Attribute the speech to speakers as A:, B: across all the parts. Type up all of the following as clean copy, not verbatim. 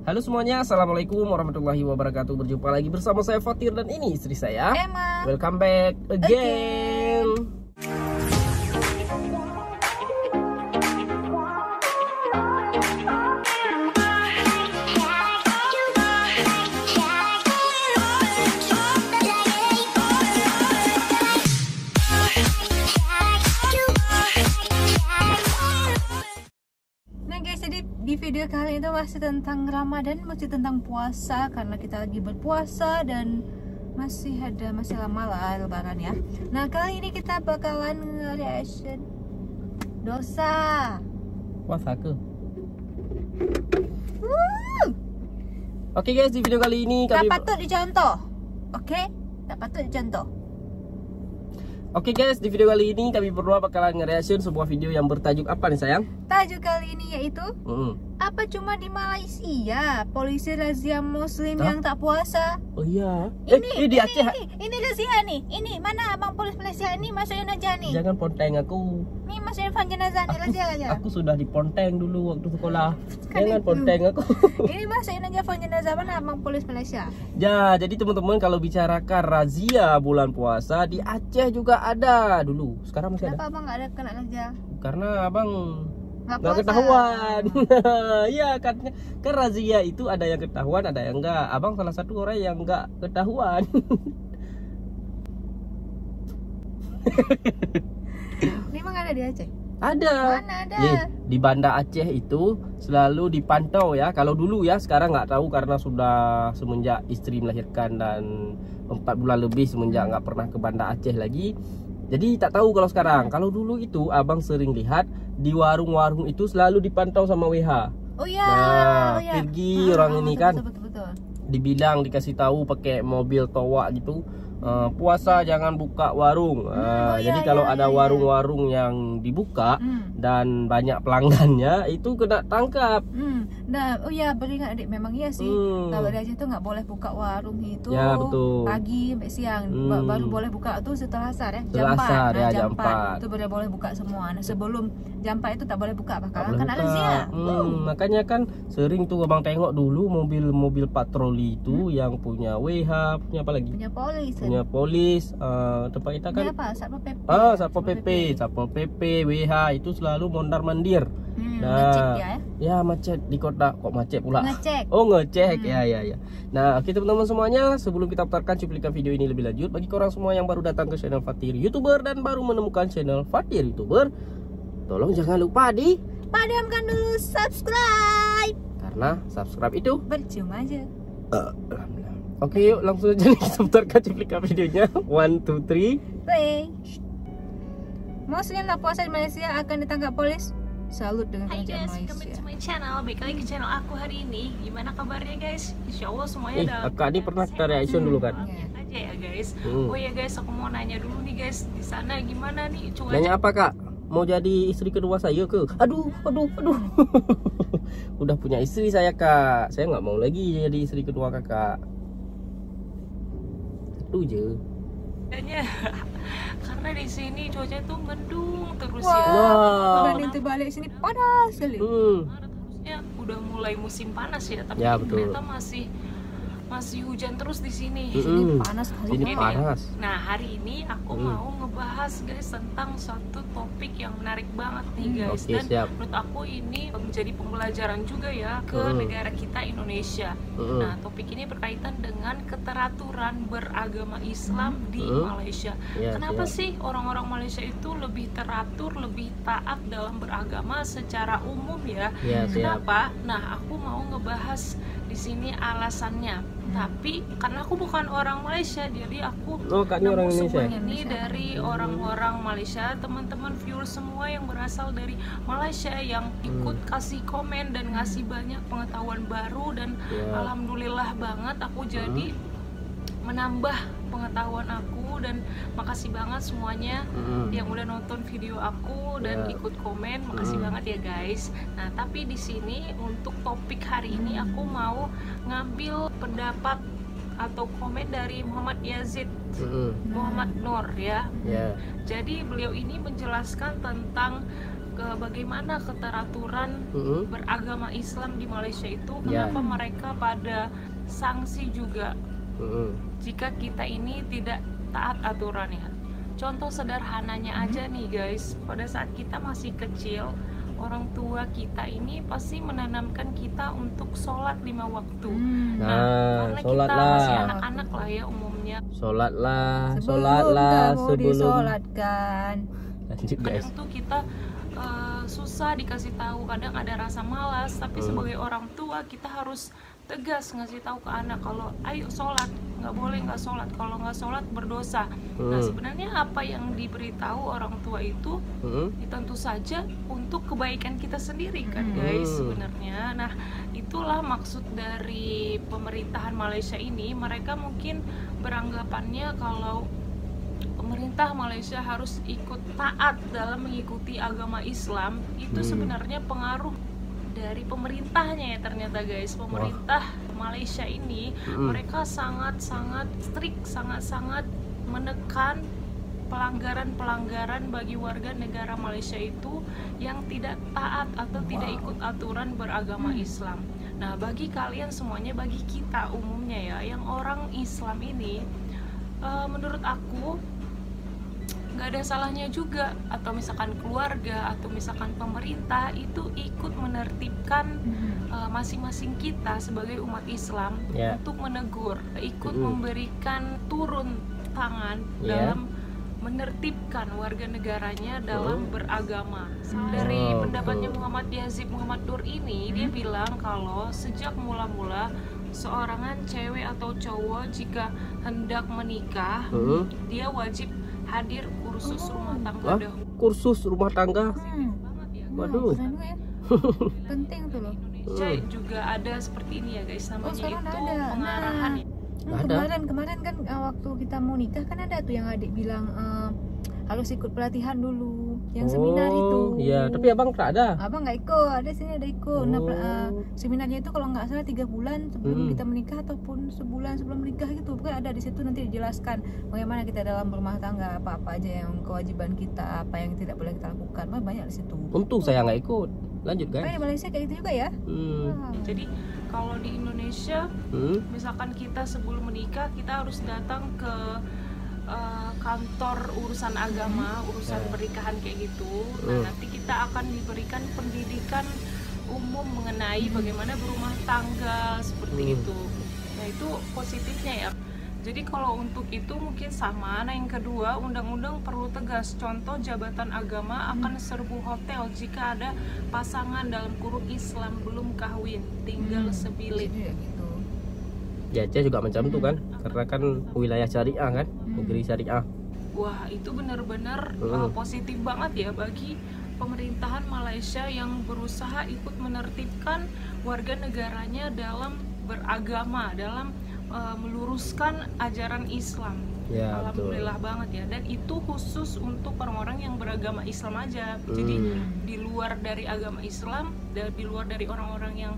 A: Halo semuanya, assalamualaikum warahmatullahi wabarakatuh. Berjumpa lagi bersama saya Fatir dan ini istri saya
B: Emma.
A: Welcome back again.
B: Nah guys, jadi di video kali itu masih tentang Ramadan, masih tentang puasa karena kita lagi berpuasa dan masih lama lah lebaran ya. Nah kali ini kita bakalan nge-reaction dosa.
A: Puasa ke? Oke guys, di video kali ini
B: Tak
A: kami
B: patut dicontoh. Oke? Tak patut dicontoh.
A: Oke guys, di video kali ini kami berdua bakalan nge-reaction sebuah video yang bertajuk apa nih sayang?
B: Tajuk kali ini yaitu apa cuma di Malaysia polisi razia muslim yang tak puasa?
A: Oh iya.
B: Ini
A: di Aceh.
B: Ini razia nih. Ini mana abang polis Malaysia ini masukin aja nih.
A: Jangan ponteng aku.
B: Nih masukin fan jenazah nih, razia aja.
A: Aku sudah diponteng dulu waktu sekolah. Jangan ponteng aku.
B: Ini masukin aja fan jenazah mana abang polis Malaysia.
A: Ya, jadi teman-teman kalau bicarakan razia bulan puasa di Aceh juga ada dulu. Sekarang masih ada.
B: Kenapa abang nggak ada kena razia?
A: Karena abang
B: Nggak
A: nggak
B: puasa.
A: ketahuan. Iya kan razia itu ada yang ketahuan, ada yang enggak. Abang salah satu orang yang enggak ketahuan.
B: Ini emang ada di Aceh?
A: Ada.
B: Mana ada?
A: Di Banda Aceh itu selalu dipantau ya. Kalau dulu ya, sekarang nggak tahu karena sudah semenjak istri melahirkan dan 4 bulan lebih semenjak nggak pernah ke Banda Aceh lagi. Jadi tak tahu kalau sekarang. Kalau dulu itu abang sering lihat di warung-warung itu selalu dipantau sama WH.
B: Oh iya.
A: Nah,
B: Oh iya.
A: pergi orang ini kan
B: Betul.
A: dibilang dikasih tahu pakai mobil towa gitu. Puasa jangan buka warung. Jadi kalau ada warung-warung yang dibuka dan banyak pelanggannya itu kena tangkap.
B: Nah, oh ya beringat adik, memang iya sih. Kalau di Aceh tuh nggak boleh buka warung itu
A: Ya, betul.
B: pagi sampai siang. Baru boleh buka tuh setelah asar ya.
A: Setelah asar, ya, jam 4.
B: Itu boleh buka semua. Nah, sebelum jam 4 itu tak boleh buka
A: Tak
B: bakalan
A: boleh
B: kena
A: buka.
B: razia.
A: Makanya kan sering tuh abang tengok dulu mobil-mobil patroli itu yang punya WH, punya apa lagi?
B: Punya polis.
A: Punya polis. Tempat kita kan
B: Punya apa? Satpol PP.
A: Satpol PP, Satpol PP, WH itu selalu mondar-mandir.
B: Ngecek dia ya.
A: Ya macet di kota, kok macet pula?
B: Ngecek.
A: Oh ngecek, ya. Nah oke teman-teman semuanya, sebelum kita putarkan cuplikan video ini lebih lanjut, bagi korang semua yang baru datang ke channel Fatir YouTuber dan baru menemukan channel Fatir YouTuber, tolong jangan lupa
B: Padamkan dulu subscribe.
A: karena subscribe itu
B: Percuma aja.
A: Oke yuk langsung aja nih kita putarkan cuplikan videonya. 1, 2, 3.
B: Play. Muslim tak puasa di Malaysia akan ditangkap polis. Salut dengan
C: Hai
B: kerajaan
C: guys, welcome
B: Malaysia.
C: back to my channel. Balik lagi ke channel aku hari ini. Gimana kabarnya guys? Insya Allah semuanya dalam
A: Kakak ini pernah kita reaction dulu kan?
C: aja ya guys. Oh ya guys, aku mau nanya dulu nih guys, di sana gimana nih cuaca?
A: Nanya apa kak? Mau jadi istri kedua saya ke? Aduh. Udah punya istri saya kak. Saya nggak mau lagi jadi istri kedua kakak. Satu je.
C: Karena di sini cuaca tuh mendung terus
B: Wah,
C: ya.
B: Berbanding terbalik sini panas sekali.
C: Harusnya udah mulai musim panas ya, tapi
A: Ya, betul.
C: ternyata masih hujan terus di sini.
B: Sini panas kali.
A: Ini
C: Oke,
A: panas.
C: Nah hari ini aku mau ngebahas guys tentang satu topik yang menarik banget nih guys.
A: Oke,
C: Dan
A: siap.
C: menurut aku ini menjadi pembelajaran juga ya ke negara kita Indonesia. Nah topik ini berkaitan dengan keteraturan beragama Islam di Malaysia.
A: Ya,
C: Kenapa
A: siap.
C: sih orang-orang Malaysia itu lebih teratur, lebih taat dalam beragama secara umum ya?
A: Ya, siap.
C: Kenapa? Nah aku mau ngebahas di sini alasannya. Tapi karena aku bukan orang Malaysia, jadi aku
A: Kak ini orang
C: nemu
A: Indonesia.
C: semua ini dari orang-orang Malaysia, teman-teman viewer semua yang berasal dari Malaysia yang ikut kasih komen dan ngasih banyak pengetahuan baru dan alhamdulillah banget aku jadi menambah pengetahuan aku dan makasih banget semuanya yang udah nonton video aku dan ikut komen, makasih banget ya guys. Nah tapi di sini untuk topik hari ini aku mau ngambil pendapat atau komen dari Muhammad Yazid Muhammad Nur ya.
A: Ya.
C: Jadi beliau ini menjelaskan tentang bagaimana keteraturan beragama Islam di Malaysia itu,
A: Ya.
C: kenapa mereka pada sanksi juga jika kita ini tidak taat aturan ya. Contoh sederhananya aja nih guys, pada saat kita masih kecil, orang tua kita ini pasti menanamkan kita untuk sholat 5 waktu.
A: Nah,
C: karena
A: sholat
C: kita
A: lah.
C: masih anak-anak lah ya umumnya.
A: Sholatlah
B: kamu
A: sebelum
B: disolatkan.
A: lanjut guys.
C: Kadang tuh kita susah dikasih tahu, kadang ada rasa malas, tapi sebagai orang tua kita harus tegas ngasih tahu ke anak kalau ayo sholat, nggak boleh nggak sholat, kalau nggak sholat berdosa. Nah sebenarnya apa yang diberitahu orang tua itu tentu saja untuk kebaikan kita sendiri kan guys sebenarnya. Nah itulah maksud dari pemerintahan Malaysia ini. Mereka mungkin beranggapannya kalau pemerintah Malaysia harus ikut taat dalam mengikuti agama Islam, itu sebenarnya pengaruh dari pemerintahnya ya ternyata guys. Pemerintah Malaysia ini mereka sangat-sangat strict, sangat-sangat menekan pelanggaran-pelanggaran bagi warga negara Malaysia itu yang tidak taat atau tidak ikut aturan beragama Islam. Nah bagi kalian semuanya, bagi kita umumnya ya yang orang Islam ini, menurut aku nggak ada salahnya juga, atau misalkan keluarga atau misalkan pemerintah itu ikut menertibkan masing-masing kita sebagai umat Islam untuk menegur, ikut memberikan turun tangan dalam menertibkan warga negaranya dalam beragama. Dari pendapatnya Muhammad Yazid Muhammad Nur ini, dia bilang kalau sejak mula-mula seorangan cewek atau cowok jika hendak menikah, dia wajib hadir kursus rumah tangga dahulu.
A: Kursus rumah tangga.
C: Banget ya.
A: Waduh.
B: Keren ya. Penting tuh loh.
C: Indonesia juga ada seperti ini ya guys, namanya
B: sekarang
C: itu
B: ada.
C: pengarahan ya.
B: Kemarin kan waktu kita mau nikah kan ada tuh yang adik bilang harus ikut pelatihan dulu, yang seminar itu.
A: Iya, tapi abang tak ada.
B: Abang nggak ikut, ada sini ada ikut. Nah, seminarnya itu kalau nggak salah 3 bulan sebelum kita menikah ataupun sebulan sebelum menikah gitu. Pokoknya ada di situ nanti dijelaskan bagaimana kita dalam berumah tangga, apa-apa aja yang kewajiban kita, apa yang tidak boleh kita lakukan. Banyak di situ.
A: Untung saya nggak ikut. Lanjut guys.
B: Di Malaysia kayak gitu juga ya. Wow.
C: Jadi kalau di Indonesia, misalkan kita sebelum menikah kita harus datang ke kantor urusan agama, urusan pernikahan kayak gitu. Nah nanti kita akan diberikan pendidikan umum mengenai bagaimana berumah tangga seperti itu. Nah itu positifnya ya. Jadi kalau untuk itu mungkin sama. Nah yang kedua, undang-undang perlu tegas. Contoh jabatan agama akan serbu hotel jika ada pasangan dalam kurung Islam belum kawin, tinggal sebilik.
B: Gitu.
A: Ya Aceh juga macam itu kan, karena kan wilayah syariah kan, negeri syariah.
C: Wah itu benar-benar positif banget ya bagi pemerintahan Malaysia yang berusaha ikut menertibkan warga negaranya dalam beragama, dalam meluruskan ajaran Islam.
A: Ya,
C: Alhamdulillah banget ya. Dan itu khusus untuk orang-orang yang beragama Islam aja. Jadi di luar dari agama Islam, di luar dari orang-orang yang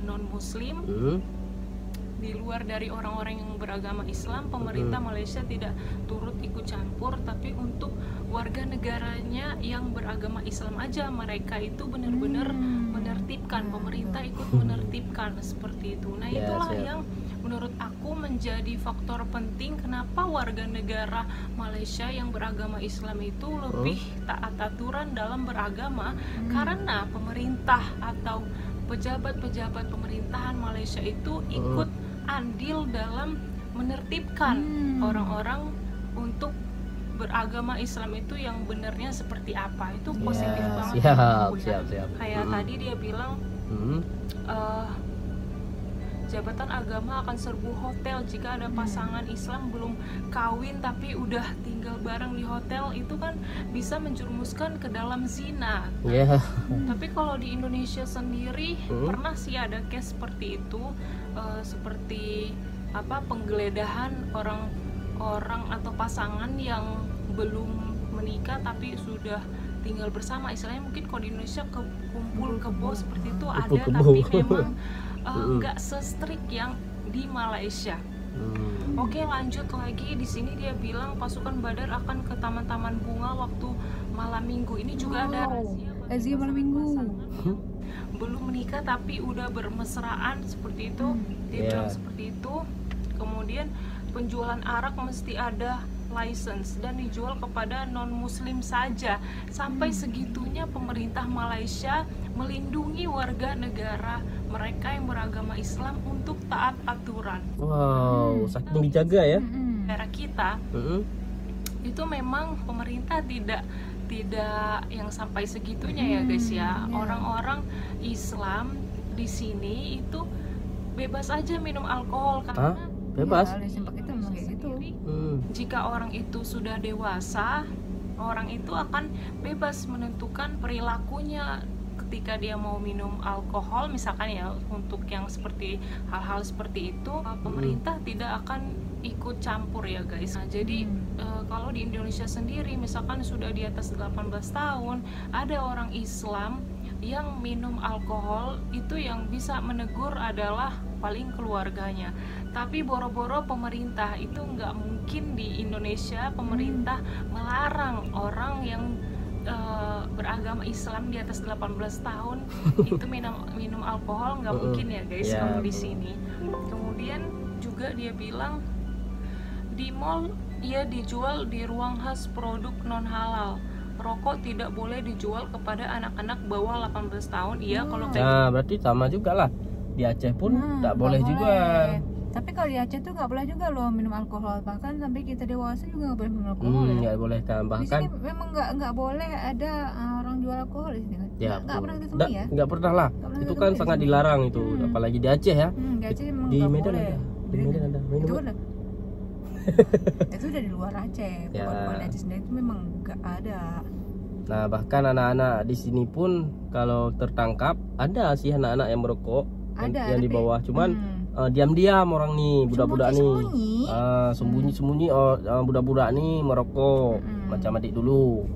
C: non Muslim, di luar dari orang-orang yang beragama Islam, pemerintah Malaysia tidak turut ikut campur. Tapi untuk warga negaranya yang beragama Islam aja, mereka itu benar-benar menertibkan. Pemerintah ikut menertibkan seperti itu. Nah itulah yang menurut aku menjadi faktor penting kenapa warga negara Malaysia yang beragama Islam itu lebih taat aturan dalam beragama, karena pemerintah atau pejabat-pejabat pemerintahan Malaysia itu ikut andil dalam menertibkan orang-orang untuk beragama Islam itu yang benarnya seperti apa. Itu positif banget.
A: Siap.
C: Kayak tadi dia bilang jabatan agama akan serbu hotel jika ada pasangan Islam belum kawin tapi udah tinggal bareng di hotel, itu kan bisa menjerumuskan ke dalam zina. Tapi kalau di Indonesia sendiri pernah sih ada case seperti itu, seperti penggeledahan orang atau pasangan yang belum menikah tapi sudah tinggal bersama. Istilahnya mungkin kalau di Indonesia kumpul kebo seperti itu ada, tapi memang nggak se-strict yang di Malaysia. Oke, lanjut lagi. Di sini dia bilang pasukan Badar akan ke taman-taman bunga waktu malam minggu. Ini juga ada rahasia
B: razia malam minggu.
C: Belum menikah tapi udah bermesraan seperti itu. Dia bilang seperti itu. Kemudian penjualan arak mesti ada license dan dijual kepada non muslim saja. Sampai segitunya pemerintah Malaysia melindungi warga negara mereka yang beragama Islam untuk taat aturan.
A: Wow, saking dijaga ya.
C: Negara kita itu memang pemerintah tidak yang sampai segitunya ya guys ya. Orang-orang Islam di sini itu bebas aja minum alkohol karena
A: bebas.
B: Ya, itu memang kayak gitu.
C: Jika orang itu sudah dewasa, orang itu akan bebas menentukan perilakunya ketika dia mau minum alkohol, misalkan ya, untuk yang seperti hal-hal seperti itu pemerintah tidak akan ikut campur ya guys. Nah, jadi kalau di Indonesia sendiri misalkan sudah di atas 18 tahun ada orang Islam yang minum alkohol, itu yang bisa menegur adalah paling keluarganya. Tapi boro-boro pemerintah, itu nggak mungkin di Indonesia pemerintah melarang orang yang beragama Islam di atas 18 tahun itu minum alkohol, nggak mungkin ya guys kalau di sini. Kemudian juga dia bilang di mall ia dijual di ruang khas produk non halal. Rokok tidak boleh dijual kepada anak-anak bawah 18 tahun. Iya, kalau
A: nah berarti sama juga lah. Di Aceh pun tak boleh juga.
B: Tapi kalau di Aceh tuh nggak boleh juga loh minum alkohol. Bahkan sampai kita dewasa juga nggak boleh minum alkohol.
A: Nggak boleh kan.
B: Di
A: Bahkan
B: sini memang nggak boleh ada orang jual alkohol di sini kan.
A: ya,
B: Nggak pernah ketemu ya.
A: Nggak pernah lah. Itu kan sangat dilarang itu. Apalagi di Aceh ya.
B: Di Aceh memang
A: Di
B: nggak
A: Medan
B: boleh.
A: ada. Di Medan ada.
B: Itu kan itu udah di luar Aceh. Bukan di Aceh sendiri itu memang nggak ada.
A: Nah, bahkan anak-anak di sini pun kalau tertangkap ada sih anak-anak yang merokok yang di bawah, cuman diam-diam orang nih, budak-budak nih sembunyi-sembunyi budak-budak nih merokok macam adik dulu.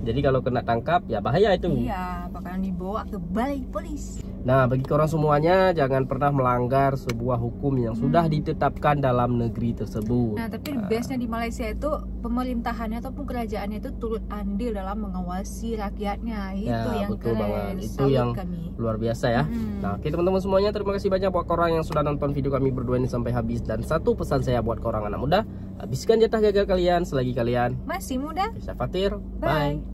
A: Jadi kalau kena tangkap ya bahaya itu.
B: Iya, bakalan dibawa ke balai polis.
A: Nah, bagi korang semuanya jangan pernah melanggar sebuah hukum yang sudah ditetapkan dalam negeri tersebut.
B: Nah, tapi bestnya di Malaysia itu pemerintahannya ataupun kerajaannya itu turut andil dalam mengawasi rakyatnya. Itu yang
A: betul
B: keren.
A: banget. Itu
B: Salut
A: yang
B: kami.
A: luar biasa ya. Nah, oke teman-teman semuanya, terima kasih banyak buat korang yang sudah nonton video kami berdua ini sampai habis. Dan satu pesan saya buat korang anak muda, habiskan jatah gagal kalian selagi kalian
B: masih muda.
A: Saya Fatir, bye.